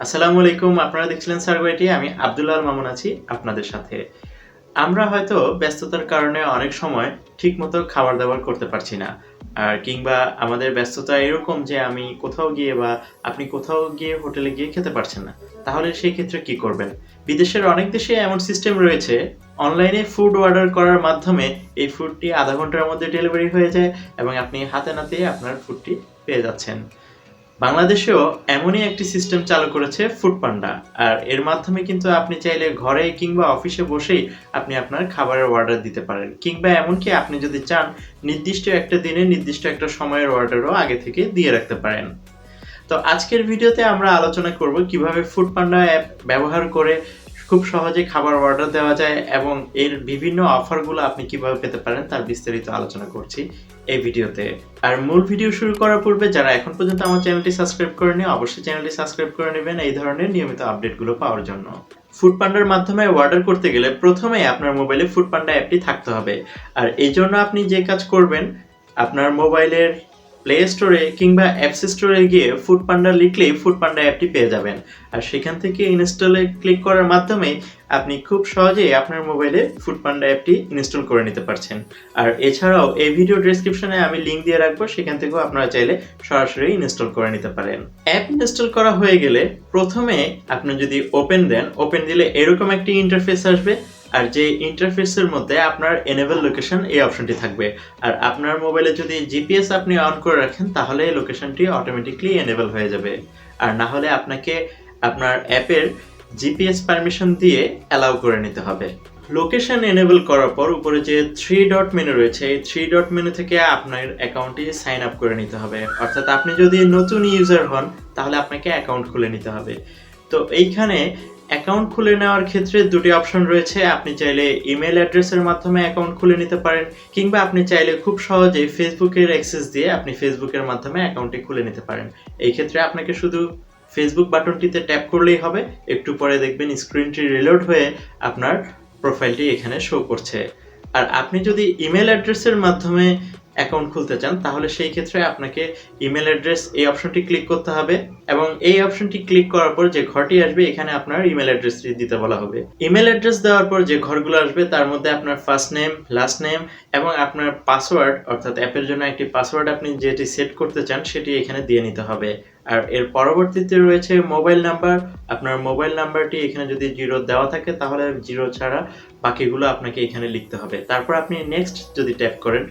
আসসালামু আলাইকুম। আপনারা দেখছিলেন সার্গো এটি। আমি আব্দুল্লাহ আল মামুন আছি আপনাদের সাথে। আমরা হয়তো ব্যস্ততার কারণে অনেক সময় ঠিকমতো খাবার-দাবার করতে পারছি না। আর কিংবা আমাদের ব্যস্ততা এরকম যে আমি কোথাও গিয়ে বা আপনি কোথাও গিয়ে হোটেলে গিয়ে খেতে পারছেন না। তাহলে সেই ক্ষেত্রে কি করবেন? বিদেশের অনেক দেশে এমন সিস্টেম রয়েছে, অনলাইনে ফুড অর্ডার করার মাধ্যমে এই ফুডটি আধা ঘন্টার মধ্যে ডেলিভারি হয়ে যায় এবং আপনি হাতে নাতেই আপনার ফুডটি পেয়ে যাচ্ছেন। বাংলাদেশেও এমনই একটি সিস্টেম চালু করেছে ফুডপান্ডা। আর এর মাধ্যমে কিন্তু আপনি চাইলে ঘরে কিংবা অফিসে বসেই আপনি আপনার খাবারের অর্ডার দিতে পারেন, কিংবা এমনকি আপনি যদি চান নির্দিষ্ট একটা দিনে নির্দিষ্ট একটা সময়ের অর্ডারও আগে থেকে দিয়ে রাখতে পারেন। তো আজকের ভিডিওতে আমরা আলোচনা করব কিভাবে ফুডপান্ডা অ্যাপ ব্যবহার করে খুব সহজে খাবার অর্ডার দেওয়া যায় এবং এর বিভিন্ন অফারগুলো আপনি কিভাবে পেতে পারেন তার বিস্তারিত আলোচনা করছি এই ভিডিওতে। আর মূল ভিডিও শুরু করার পূর্বে যারা এখন পর্যন্ত আমার চ্যানেলটি সাবস্ক্রাইব করেনি অবশ্যই চ্যানেলটি সাবস্ক্রাইব করে নেবেন এই ধরনের নিয়মিত আপডেটগুলো পাওয়ার জন্য। ফুডপান্ডার মাধ্যমে অর্ডার করতে গেলে প্রথমে আপনার মোবাইলে ফুডপান্ডা অ্যাপটি থাকতে হবে। আর এই জন্য আপনি যে কাজ করবেন, আপনার মোবাইলের প্লে স্টোরে কিংবা অ্যাপস স্টোরে গিয়ে ফুডপান্ডা লিখলেই ফুডপান্ডা অ্যাপটি পেয়ে যাবেন। আর সেখান থেকে ইনস্টলে ক্লিক করার মাধ্যমে আপনি খুব সহজেই আপনার মোবাইলে ফুডপান্ডা অ্যাপটি ইনস্টল করে নিতে পারছেন। আর এছাড়াও এই ভিডিও ডেসক্রিপশনে আমি লিঙ্ক দিয়ে রাখবো, সেখান থেকেও আপনারা চাইলে সরাসরি ইনস্টল করে নিতে পারেন। অ্যাপ ইনস্টল করা হয়ে গেলে প্রথমে আপনি যদি ওপেন দেন, ওপেন দিলে এরকম একটি ইন্টারফেস আসবে। আর যে ইন্টারফেসের মধ্যে আপনার এনেবল লোকেশন এই অপশনটি থাকবে। আর আপনার মোবাইলে যদি জিপিএস আপনি অন করে রাখেন তাহলে এই লোকেশনটি অটোমেটিকলি এনেবল হয়ে যাবে। আর না হলে আপনাকে আপনার অ্যাপের জিপিএস পারমিশন দিয়ে অ্যালাউ করে নিতে হবে। লোকেশন এনেবল করার পর উপরে যে 3 ডট মেনু রয়েছে, এই 3 ডট মেনু থেকে আপনার অ্যাকাউন্টটি সাইন আপ করে নিতে হবে। অর্থাৎ আপনি যদি নতুন ইউজার হন তাহলে আপনাকে অ্যাকাউন্ট খুলে নিতে হবে। তো এইখানে অ্যাকাউন্ট খুলে নেওয়ার ক্ষেত্রে দুটি অপশন রয়েছে। আপনি চাইলে ইমেল অ্যাড্রেসের মাধ্যমে অ্যাকাউন্ট খুলে নিতে পারেন, কিংবা আপনি চাইলে খুব সহজেই ফেসবুকের অ্যাক্সেস দিয়ে আপনি ফেসবুকের মাধ্যমে অ্যাকাউন্টটি খুলে নিতে পারেন। এই ক্ষেত্রে আপনাকে শুধু ফেসবুক বাটনটিতে ট্যাপ করলেই হবে। একটু পরে দেখবেন স্ক্রিনটি রিলোড হয়ে আপনার প্রোফাইলটি এখানে শো করছে। আর আপনি যদি ইমেল অ্যাড্রেসের মাধ্যমে অ্যাকাউন্ট খুলতে চান তাহলে সেই ক্ষেত্রে আপনাকে ইমেল অ্যাড্রেস এই অপশনটি ক্লিক করতে হবে এবং এই অপশনটি ক্লিক করার পর যে ঘরটি আসবে এখানে আপনার ইমেল অ্যাড্রেসটি দিতে বলা হবে। ইমেল অ্যাড্রেস দেওয়ার পর যে ঘরগুলো আসবে তার মধ্যে আপনার ফার্স্ট নেম, লাস্ট নেম এবং আপনার পাসওয়ার্ড, অর্থাৎ অ্যাপের জন্য একটি পাসওয়ার্ড আপনি যেটি সেট করতে চান সেটি এখানে দিয়ে নিতে হবে। আর এর পরবর্তীতে রয়েছে মোবাইল নাম্বার। আপনার মোবাইল নাম্বারটি এখানে যদি 0 দেওয়া থাকে তাহলে 0 ছাড়া বাকিগুলো আপনাকে এখানে লিখতে হবে। তারপর আপনি নেক্সট যদি ট্যাপ করেন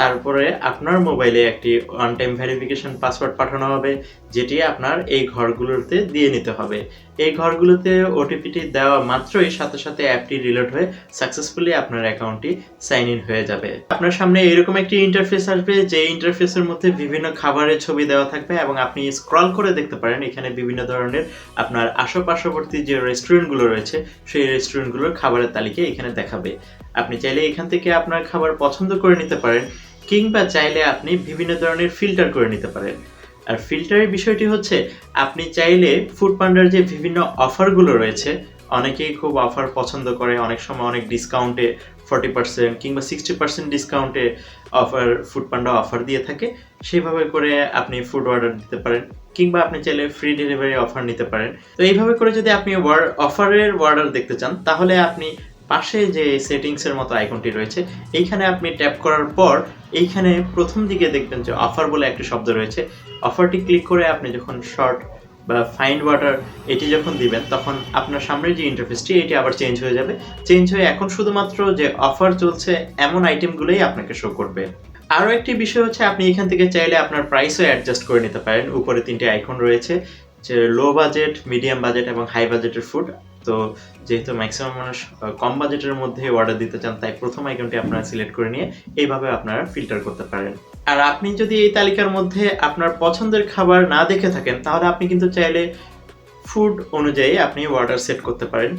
তারপরে আপনার মোবাইলে একটি ওয়ান টাইম ভেরিফিকেশন পাসওয়ার্ড পাঠানো হবে, যেটি আপনার এই ঘরগুলোতে দিয়ে নিতে হবে। এই ঘরগুলোতে ওটিপিটি দেওয়া মাত্রই সাথে সাথে অ্যাপটি রিলোড হয়ে সাকসেসফুলি আপনার অ্যাকাউন্টটি সাইন ইন হয়ে যাবে। আপনার সামনে এরকম একটি ইন্টারফেস আসবে, যে ইন্টারফেসের মধ্যে বিভিন্ন খাবারের ছবি দেওয়া থাকবে এবং আপনি স্ক্রল করে দেখতে পারেন এখানে বিভিন্ন ধরনের আপনার আশেপাশবর্তী যে রেস্টুরেন্টগুলো রয়েছে সেই রেস্টুরেন্টগুলোর খাবারের তালিকা এখানে দেখাবে। আপনি চাইলে এখান থেকে আপনার খাবার পছন্দ করে নিতে পারেন, কিংবা চাইলে আপনি বিভিন্ন ধরনের ফিল্টার করে নিতে পারেন। আর ফিল্টারের বিষয়টি হচ্ছে আপনি চাইলে ফুডপান্ডার যে বিভিন্ন অফারগুলো রয়েছে, অনেকেই খুব অফার পছন্দ করে, অনেক সময় অনেক ডিসকাউন্টে 40% কিংবা 60% ডিসকাউন্টে ফুডপান্ডা অফার দিয়ে থাকে। সেইভাবে করে আপনি ফুড অর্ডার দিতে পারেন, কিংবা আপনি চাইলে ফ্রি ডেলিভারি অফার নিতে পারেন। তো এইভাবে করে যদি আপনি অফারের অর্ডার দেখতে চান তাহলে আপনি পাশে যে সেটিংসের মতো আইকনটি রয়েছে এইখানে আপনি ট্যাপ করার পর এইখানে প্রথম দিকে দেখবেন যে অফার বলে একটি শব্দ রয়েছে। অফারটি ক্লিক করে আপনি যখন শর্ট বা ফাইন্ড ওয়াটার এটি যখন দিবেন তখন আপনার সামনের যে ইন্টারফেসটি এটি আবার চেঞ্জ হয়ে যাবে। চেঞ্জ হয়ে এখন শুধুমাত্র যে অফার চলছে এমন আইটেমগুলোই আপনাকে শো করবে। আরও একটি বিষয় হচ্ছে আপনি এখান থেকে চাইলে আপনার প্রাইসও অ্যাডজাস্ট করে নিতে পারেন। উপরে 3টি আইকন রয়েছে, যে লো বাজেট, মিডিয়াম বাজেট এবং হাই বাজেটের ফুড। তো যেহেতু ম্যাক্সিমাম মানুষ কম বাজেটের মধ্যে অর্ডার দিতে চান তাই প্রথম আইকনটি আপনারা সিলেক্ট করে নিয়ে এইভাবে আপনারা ফিল্টার করতে পারেন। আর আপনি যদি এই তালিকার মধ্যে আপনার পছন্দের খাবার না দেখে থাকেন তাহলে আপনি কিন্তু চাইলে ফুড অনুযায়ী আপনি অর্ডার সেট করতে পারেন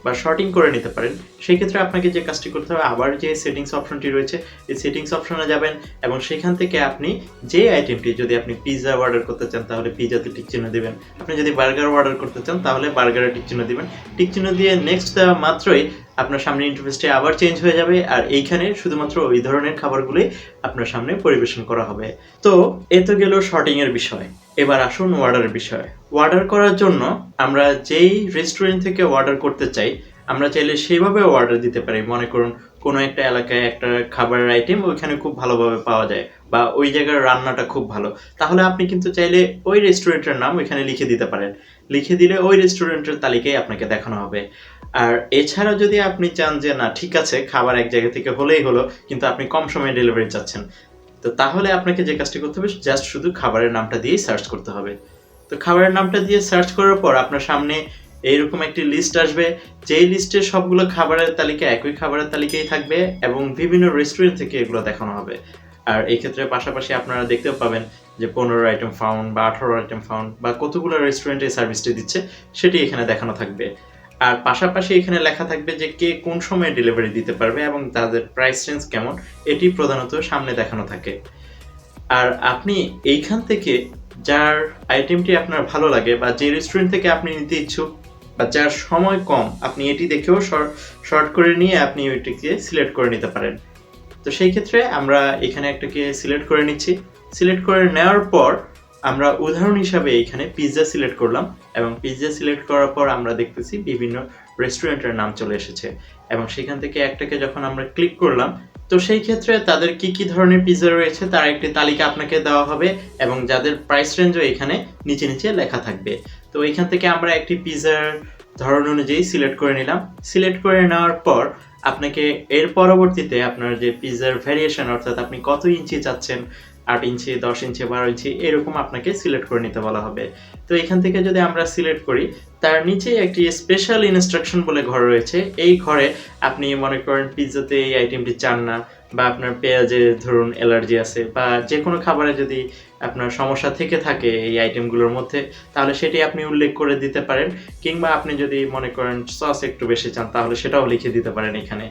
বা শর্টিং করে নিতে পারেন। সেই ক্ষেত্রে আপনাকে যে কাজটি করতে হবে, আবার যে সেটিংস অপশনটি রয়েছে এই সেটিংস অপশনে যাবেন এবং সেখান থেকে আপনি যে আইটেমটি, যদি আপনি পিৎজা অর্ডার করতে চান তাহলে পিৎজাতে টিক চিহ্ন দিবেন, আপনি যদি বার্গার অর্ডার করতে চান তাহলে বার্গারে টিক চিহ্ন দিবেন। টিক চিহ্ন দিয়ে নেক্সট দেওয়া মাত্রই আপনার সামনে ইন্টারফেসটি আবার চেঞ্জ হয়ে যাবে আর এইখানে শুধুমাত্র ওই ধরনের খাবারগুলোই আপনার সামনে পরিবেশন করা হবে। তো এ তো গেল শর্টিং এর বিষয়। এবার আসুন অর্ডারের বিষয়। অর্ডার করার জন্য আমরা যেই রেস্টুরেন্ট থেকে অর্ডার করতে চাই, আমরা চাইলে সেইভাবে অর্ডার দিতে পারি। মনে করুন কোনো একটা এলাকায় একটা খাবারের আইটেম ওইখানে খুব ভালোভাবে পাওয়া যায় বা ওই জায়গার রান্নাটা খুব ভালো, তাহলে আপনি কিন্তু চাইলে ওই রেস্টুরেন্টের নাম ওইখানে লিখে দিতে পারেন। লিখে দিলে ওই রেস্টুরেন্টের তালিকায় আপনাকে দেখানো হবে। আর এছাড়া যদি আপনি চান যে না ঠিক আছে খাবার এক জায়গা থেকে হলেই হলো, কিন্তু আপনি কম সময়ে ডেলিভারি চাচ্ছেন, তো তাহলে আপনাকে যে কাজটি করতে হবে জাস্ট শুধু খাবারের নামটা দিয়েই সার্চ করতে হবে। তো খাবারের নামটা দিয়ে সার্চ করার পর আপনার সামনে এইরকম একটি লিস্ট আসবে, যেই লিস্টে সবগুলো খাবারের তালিকা একই খাবারের তালিকায় থাকবে এবং বিভিন্ন রেস্টুরেন্ট থেকে এগুলো দেখানো হবে। আর এই ক্ষেত্রে পাশাপাশি আপনারা দেখতেও পাবেন যে 15 আইটেম ফাউন্ড বা 18 আইটেম ফাউন্ড বা কতগুলো রেস্টুরেন্ট এই সার্ভিসটি দিচ্ছে সেটি এখানে দেখানো থাকবে। আর পাশাপাশি এখানে লেখা থাকবে যে কে কোন সময়ে ডেলিভারি দিতে পারবে এবং তাদের প্রাইস রেঞ্জ কেমন, এটি প্রধানত সামনে দেখানো থাকে। আর আপনি এইখান থেকে যার আইটেমটি আপনার ভালো লাগে বা যে রেস্টুরেন্ট থেকে আপনি নিতে ইচ্ছুক বা যার সময় কম, আপনি এটি দেখেও শর্ট করে নিয়ে আপনি ওইটিকে সিলেক্ট করে নিতে পারেন। তো সেই ক্ষেত্রে আমরা এখানে একটাকে সিলেক্ট করে নিচ্ছি। সিলেক্ট করে নেওয়ার পর আমরা উদাহরণ হিসাবে এখানে পিৎজা সিলেক্ট করলাম এবং পিৎজা সিলেক্ট করার পর আমরা দেখতেছি বিভিন্ন রেস্টুরেন্টের নাম চলে এসেছে এবং সেখান থেকে একটাকে যখন আমরা ক্লিক করলাম, তো সেই ক্ষেত্রে তাদের কি কি ধরনের পিৎজা রয়েছে তার একটি তালিকা আপনাকে দেওয়া হবে এবং যাদের প্রাইস রেঞ্জও এখানে নিচে নিচে লেখা থাকবে। তো এখান থেকে আমরা একটি পিৎজার ধরন অনুযায়ী সিলেক্ট করে নিলাম। সিলেক্ট করে নেওয়ার পর আপনাকে এর পরবর্তীতে আপনার যে পিৎজার ভ্যারিয়েশন অর্থাৎ আপনি কত ইঞ্চি চাচ্ছেন, 8 ইঞ্চি, 10 ইঞ্চি, 12 ইঞ্চি এরকম আপনাকে সিলেক্ট করে নিতে বলা হবে। তো এখান থেকে যদি আমরা সিলেক্ট করি, তার নিচে একটি স্পেশাল ইনস্ট্রাকশন বলে ঘর রয়েছে। এই ঘরে আপনি মনে করেন পিৎজাতে এই আইটেমটি চান না বা আপনার পেঁয়াজে ধরুন অ্যালার্জি আছে বা যে কোনো খাবারে যদি আপনার সমস্যা থেকে থাকে এই আইটেমগুলোর মধ্যে, তাহলে সেটি আপনি উল্লেখ করে দিতে পারেন। কিংবা আপনি যদি মনে করেন সস একটু বেশি চান তাহলে সেটাও লিখে দিতে পারেন এখানে।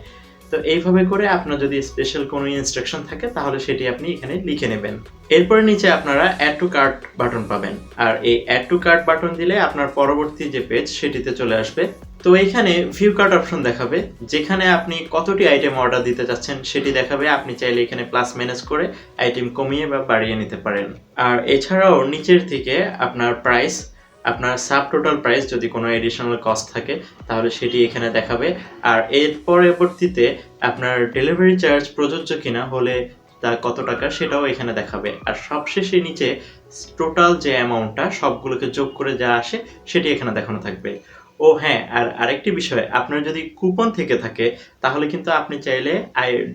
তো এইভাবে করে আপনার যদি স্পেশাল কোনো ইনস্ট্রাকশন থাকে তাহলে সেটি আপনি এখানে লিখে নেবেন। এরপরে নিচে আপনারা অ্যাড টু কার্ট বাটন পাবেন আর এই অ্যাড টু কার্ট বাটন দিলে আপনার পরবর্তী যে পেজ সেটিতে চলে আসবে। তো এখানে ভিউ কার্ট অপশন দেখাবে, যেখানে আপনি কতটি আইটেম অর্ডার দিতে চাচ্ছেন সেটি দেখাবে। আপনি চাইলে এখানে প্লাস ম্যানেজ করে আইটেম কমিয়ে বা বাড়িয়ে নিতে পারেন। আর এছাড়াও নিচের থেকে আপনার প্রাইস, আপনার সাব টোটাল প্রাইস যদি কোনো এডিশনাল কস্ট থাকে তাহলে সেটি এখানে দেখাবে। আর এর পরবর্তীতে আপনার ডেলিভারি চার্জ প্রযোজ্য কিনা হলে তা কত টাকা সেটাও এখানে দেখাবে। আর সবশেষে নিচে টোটাল যে অ্যামাউন্টটা সবগুলোকে যোগ করে যা আসে সেটি এখানে দেখানো থাকবে। ও হ্যাঁ, আর আরেকটি বিষয়, আপনার যদি কুপন থেকে থাকে তাহলে কিন্তু আপনি চাইলে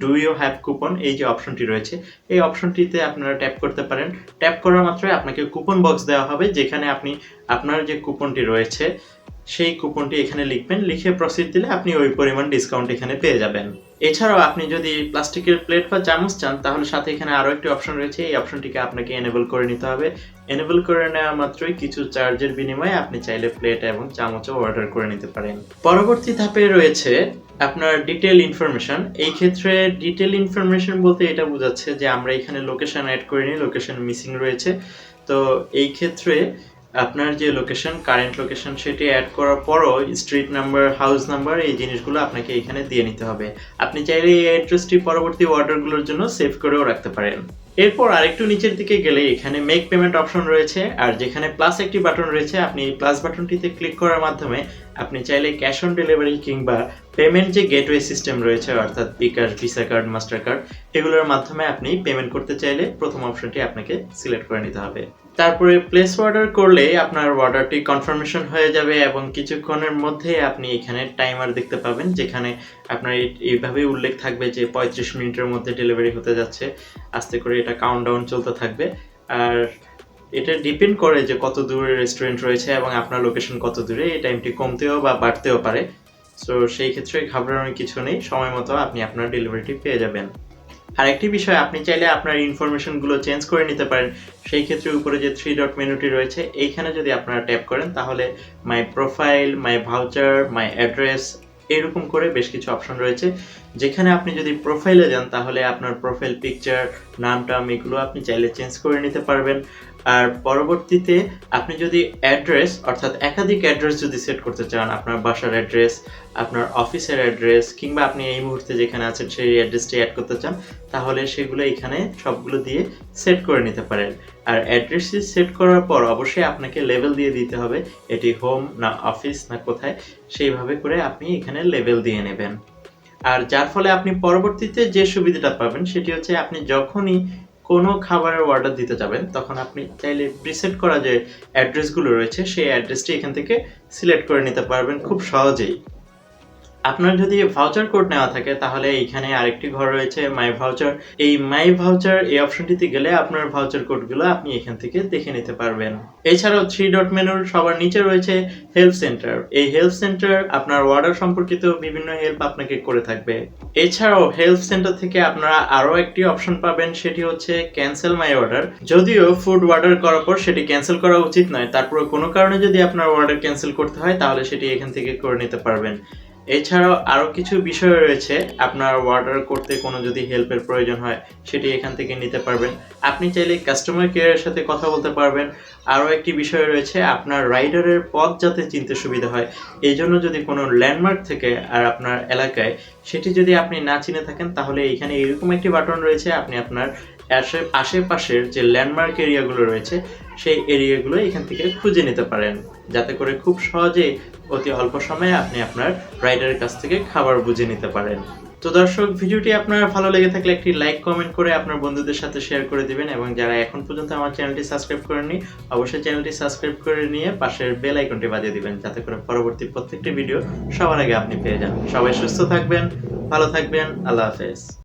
ডু ইউ হ্যাভ কুপন এই যে অপশনটি রয়েছে এই অপশনটিতে আপনারা ট্যাপ করতে পারেন। ট্যাপ করা মাত্রই আপনাকে কুপন বক্স দেওয়া হবে, যেখানে আপনি আপনার যে কুপনটি রয়েছে সেই কুপনটি এখানে লিখবেন। লিখে প্রসিড দিলে আপনি ওই পরিমাণ ডিসকাউন্ট এখানে পেয়ে যাবেন। এছাড়াও আপনি যদি প্লাস্টিকের প্লেট বা চামচ চান তাহলে সাথে এখানে আরও একটি অপশন রয়েছে, এই অপশনটিকে আপনাকে এনেবল করে নিতে হবে। এনেবল করে নেওয়া মাত্রই কিছু চার্জের বিনিময়ে আপনি চাইলে প্লেট এবং চামচও অর্ডার করে নিতে পারেন। পরবর্তী ধাপে রয়েছে আপনার ডিটেল ইনফরমেশন। এই ক্ষেত্রে ডিটেল ইনফরমেশন বলতে এটা বোঝাচ্ছে যে আমরা এখানে লোকেশন অ্যাড করিনি, লোকেশন মিসিং রয়েছে। তো এই ক্ষেত্রে আপনার যে লোকেশন, কারেন্ট লোকেশন সেটি অ্যাড করার পরও স্ট্রিট নাম্বার, হাউস নাম্বার এই জিনিসগুলো আপনাকে এখানে দিয়ে নিতে হবে। আপনি চাইলে এই অ্যাড্রেসটি পরবর্তী অর্ডারগুলোর জন্য সেভ করেও রাখতে পারেন। এরপর আরেকটু নিচের দিকে গেলে এখানে মেক পেমেন্ট অপশন রয়েছে আর যেখানে প্লাস একটি বাটন রয়েছে, আপনি এই প্লাস বাটনটিতে ক্লিক করার মাধ্যমে আপনি চাইলে ক্যাশ অন ডেলিভারি কিংবা পেমেন্ট যে গেটওয়ে সিস্টেম রয়েছে অর্থাৎ বিকাশ, ভিসা কার্ড, মাস্টার কার্ড এগুলোর মাধ্যমে আপনি পেমেন্ট করতে চাইলে প্রথম অপশনটি আপনাকে সিলেক্ট করে নিতে হবে। তারপরে প্লেস অর্ডার করলে আপনার অর্ডারটি কনফার্মেশন হয়ে যাবে এবং কিছুক্ষণের মধ্যে আপনি এখানে টাইমার দেখতে পাবেন, যেখানে আপনার এইভাবে উল্লেখ থাকবে যে 35 মিনিটের মধ্যে ডেলিভারি হতে যাচ্ছে। আস্তে করে এটা কাউন্টডাউন চলতে থাকবে। আর এটা ডিপেন্ড করে যে কত দূরে রেস্টুরেন্ট রয়েছে এবং আপনার লোকেশন কত দূরে, এই টাইমটি কমতেও বা বাড়তেও পারে। সো সেই ক্ষেত্রে ঘাবড়ানোর কিছু নেই, সময় মতো আপনি আপনার ডেলিভারিটি পেয়ে যাবেন। আরেকটি বিষয়, আপনি চাইলে আপনার ইনফরমেশনগুলো চেঞ্জ করে নিতে পারেন। সেই ক্ষেত্রে উপরে যে 3 ডট মেনুটি রয়েছে এইখানে যদি আপনারা ট্যাপ করেন তাহলে মাই প্রোফাইল, মাই ভাউচার, মাই অ্যাড্রেস এরকম করে বেশ কিছু অপশন রয়েছে। যেখানে আপনি যদি প্রোফাইলে যান তাহলে আপনার প্রোফাইল পিকচার, নাম-টাম এগুলো আপনি চাইলে চেঞ্জ করে নিতে পারবেন। আর পরবর্তীতে আপনি যদি অ্যাড্রেস অর্থাৎ একাধিক অ্যাড্রেস যদি সেট করতে চান, আপনার বাসার অ্যাড্রেস, আপনার অফিসের অ্যাড্রেস কিংবা আপনি এই মুহূর্তে যেখানে আছেন সেই অ্যাড্রেসটি অ্যাড করতে চান, তাহলে সেগুলো এখানে সবগুলো দিয়ে সেট করে নিতে পারেন। আর অ্যাড্রেসটি সেট করার পর অবশ্যই আপনাকে লেবেল দিয়ে দিতে হবে, এটি হোম না অফিস না কোথায়, সেইভাবে করে আপনি এখানে লেবেল দিয়ে নেবেন। আর যার ফলে আপনি পরবর্তীতে যে সুবিধাটা পাবেন সেটি হচ্ছে আপনি যখনই কোনো খাবারের অর্ডার দিতে যাবেন তখন আপনি চাইলে প্রিসেট করা যে অ্যাড্রেসগুলো রয়েছে সেই অ্যাড্রেসটি এখান থেকে সিলেক্ট করে নিতে পারবেন খুব সহজেই। আপনার যদি ভাউচার কোড নেওয়া থাকে তাহলে এইখানে আরেকটি ঘর রয়েছে মাই ভাউচার। এই মাই ভাউচার এই অপশনটিতে গেলে আপনার ভাউচার কোডগুলো আপনি এখান থেকে দেখে নিতে পারবেন। এছাড়াও 3 ডট মেনুর সবার নিচে রয়েছে হেল্প সেন্টার। এই হেল্প সেন্টার আপনার অর্ডার সম্পর্কিত বিভিন্ন হেল্প আপনাকে করে থাকবে। এছাড়াও হেল্প সেন্টার থেকে আপনারা আরো একটি অপশন পাবেন, সেটি হচ্ছে ক্যান্সেল মাই অর্ডার। যদিও ফুড অর্ডার করার পর সেটি ক্যান্সেল করা উচিত নয়, তারপর কোনো কারণে যদি আপনার অর্ডার ক্যান্সেল করতে হয় তাহলে সেটি এখান থেকে করে নিতে পারবেন। এছাড়াও আরো কিছু বিষয় রয়েছে, আপনার অর্ডার করতে কোনো যদি হেল্পের প্রয়োজন হয় সেটি এখান থেকে নিতে পারবেন। আপনি চাইলে কাস্টমার কেয়ারের সাথে কথা বলতে পারবেন। আরও একটি বিষয় রয়েছে, আপনার রাইডারের পথ যাতে চিনতে সুবিধা হয় এই জন্য যদি কোনো ল্যান্ডমার্ক থেকে আর আপনার এলাকায় সেটি যদি আপনি না চিনে থাকেন তাহলে এইখানে এরকম একটি বাটন রয়েছে, আপনি আপনার আশেপাশের যে ল্যান্ডমার্ক এরিয়াগুলো রয়েছে সেই এরিয়াগুলো এখান থেকে খুঁজে নিতে পারেন, যাতে করে খুব সহজেই অতি অল্প সময়ে আপনি আপনার রাইডারের কাছ থেকে খাবার বুঝে নিতে পারেন। তো দর্শক, ভিডিওটি আপনার ভালো লেগে থাকলে একটি লাইক কমেন্ট করে আপনার বন্ধুদের সাথে শেয়ার করে দিবেন, এবং যারা এখন পর্যন্ত আমার চ্যানেলটি সাবস্ক্রাইব করেননি অবশ্যই চ্যানেলটি সাবস্ক্রাইব করে নিয়ে পাশের বেল আইকনটি বাজিয়ে দিবেন, যাতে করে পরবর্তী প্রত্যেকটি ভিডিও সবার আগে আপনি পেয়ে যান। সবাই সুস্থ থাকবেন, ভালো থাকবেন, আল্লাহ হাফেজ।